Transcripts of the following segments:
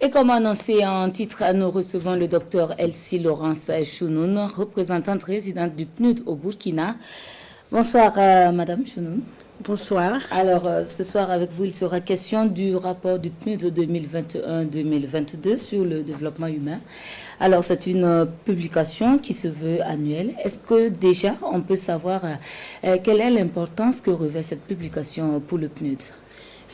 Et comme annoncé en titre, nous recevons le docteur Elsie Laurence Chounoun, représentante résidente du PNUD au Burkina. Bonsoir, Madame Chounoun. Bonsoir. Alors, ce soir, avec vous, il sera question du rapport du PNUD 2021-2022 sur le développement humain. Alors, c'est une publication qui se veut annuelle. Est-ce que déjà, on peut savoir quelle est l'importance que revêt cette publication pour le PNUD?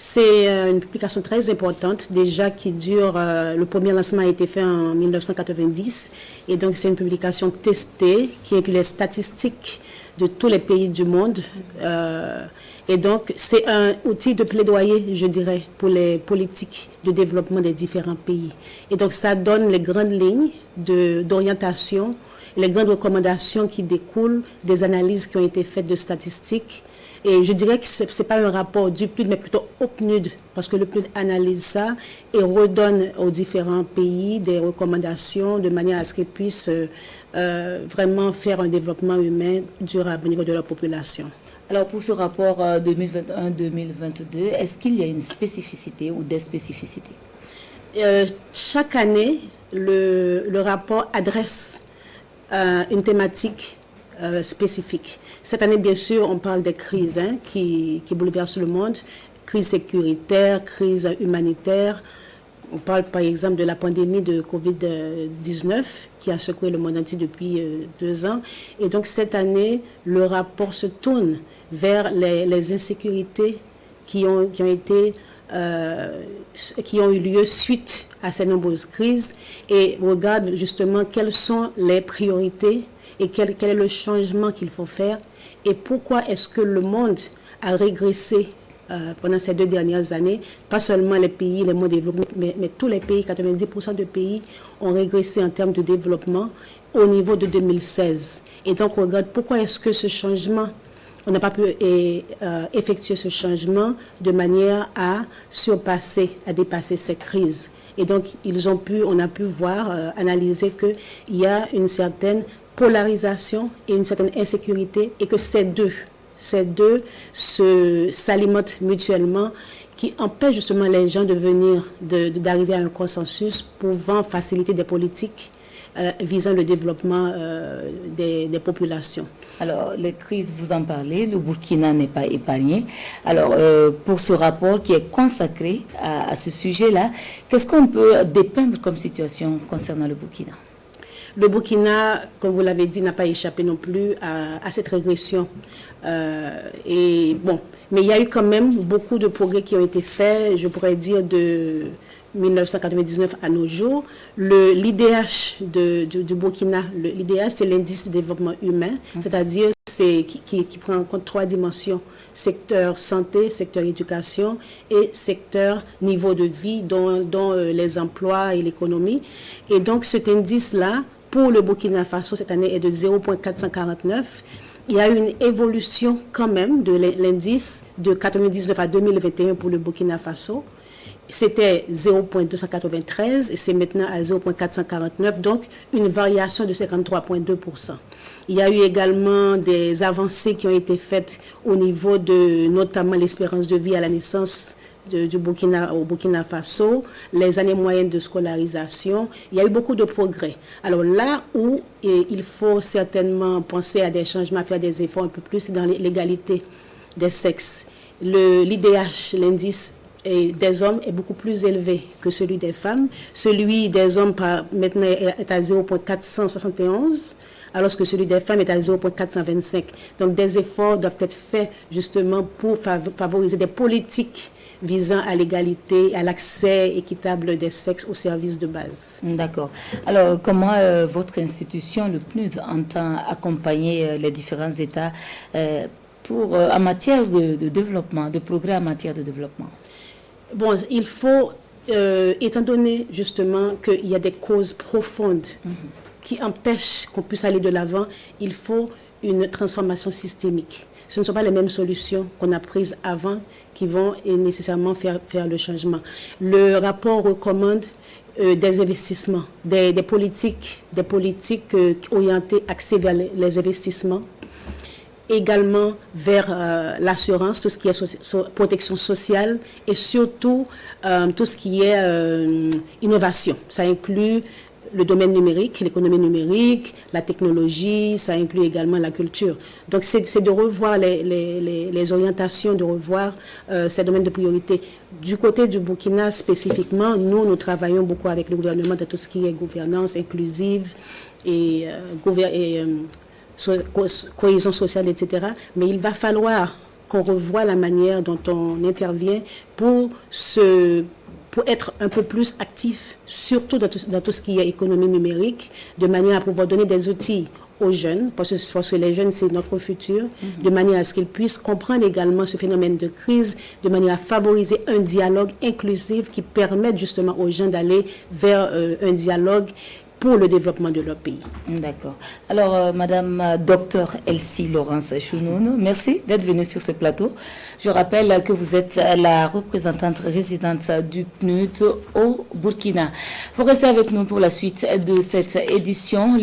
C'est une publication très importante, déjà qui dure, le premier lancement a été fait en 1990, et donc c'est une publication testée qui inclut les statistiques de tous les pays du monde. Et donc, c'est un outil de plaidoyer, je dirais, pour les politiques de développement des différents pays. Et donc, ça donne les grandes lignes d'orientation, les grandes recommandations qui découlent des analyses qui ont été faites de statistiques. Et je dirais que ce n'est pas un rapport du PNUD, mais plutôt au PNUD, parce que le PNUD analyse ça et redonne aux différents pays des recommandations de manière à ce qu'ils puissent vraiment faire un développement humain durable au niveau de leur population. Alors, pour ce rapport 2021-2022, est-ce qu'il y a une spécificité ou des spécificités? Chaque année, le rapport adresse une thématique spécifique. Cette année, bien sûr, on parle des crises qui bouleversent le monde, crise sécuritaire, crise humanitaire. On parle par exemple de la pandémie de Covid-19 qui a secoué le monde entier depuis 2 ans. Et donc cette année, le rapport se tourne vers les insécurités qui ont eu lieu suite à ces nombreuses crises et regarde justement quelles sont les priorités et quel est le changement qu'il faut faire et pourquoi est-ce que le monde a régressé pendant ces 2 dernières années. Pas seulement les pays les moins développés, mais tous les pays, 90% de pays ont régressé en termes de développement au niveau de 2016. Et donc on regarde pourquoi est-ce que ce changement, on n'a pas pu effectuer ce changement de manière à dépasser ces crises. Et donc on a pu voir, analyser qu'il y a une certaine polarisation et une certaine insécurité et que ces deux s'alimentent mutuellement qui empêchent justement les gens d'arriver à un consensus pouvant faciliter des politiques visant le développement des populations. Alors, les crises, vous en parlez, le Burkina n'est pas épargné. Alors, pour ce rapport qui est consacré à ce sujet-là, qu'est-ce qu'on peut dépeindre comme situation concernant le Burkina? Le Burkina, comme vous l'avez dit, n'a pas échappé non plus à cette régression. Mais il y a eu quand même beaucoup de progrès qui ont été faits, je pourrais dire, de 1999 à nos jours. L'IDH du Burkina, l'IDH, c'est l'indice de développement humain, c'est-à-dire qui prend en compte 3 dimensions, secteur santé, secteur éducation et secteur niveau de vie, dont les emplois et l'économie. Et donc cet indice-là, pour le Burkina Faso, cette année est de 0,449. Il y a eu une évolution quand même de l'indice de 1999 à 2021 pour le Burkina Faso. C'était 0,293 et c'est maintenant à 0,449, donc une variation de 53,2%. Il y a eu également des avancées qui ont été faites au niveau de notamment l'espérance de vie à la naissance au Burkina Faso, les années moyennes de scolarisation. Il y a eu beaucoup de progrès. Alors là où il faut certainement penser à des changements, à faire des efforts un peu plus, c'est dans l'égalité des sexes. L'IDH, l'indice des hommes est beaucoup plus élevé que celui des femmes. Celui des hommes maintenant est à 0,471, alors que celui des femmes est à 0,425. Donc des efforts doivent être faits justement pour favoriser des politiques visant à l'égalité, à l'accès équitable des sexes aux services de base. D'accord. Alors, comment votre institution, le PNUD, entend accompagner les différents États en matière de développement, de progrès en matière de développement? Bon, il faut, étant donné justement qu'il y a des causes profondes qui empêchent qu'on puisse aller de l'avant, il faut une transformation systémique. Ce ne sont pas les mêmes solutions qu'on a prises avant qui vont nécessairement faire le changement. Le rapport recommande des investissements, des politiques orientées, axées vers les investissements, également vers l'assurance, tout ce qui est protection sociale et surtout tout ce qui est innovation. Ça inclut le domaine numérique, l'économie numérique, la technologie, ça inclut également la culture. Donc, c'est de revoir les orientations, de revoir ces domaines de priorité. Du côté du Burkina spécifiquement, nous travaillons beaucoup avec le gouvernement de tout ce qui est gouvernance inclusive et cohésion sociale, etc. Mais il va falloir qu'on revoie la manière dont on intervient pour être un peu plus actif, surtout dans tout ce qui est économie numérique, de manière à pouvoir donner des outils aux jeunes, parce que les jeunes, c'est notre futur, de manière à ce qu'ils puissent comprendre également ce phénomène de crise, de manière à favoriser un dialogue inclusif qui permette justement aux jeunes d'aller vers un dialogue pour le développement de leur pays. D'accord. Alors, Madame Docteur Elsie Laurence Chounoun, merci d'être venue sur ce plateau. Je rappelle que vous êtes la représentante résidente du PNUD au Burkina. Vous restez avec nous pour la suite de cette édition.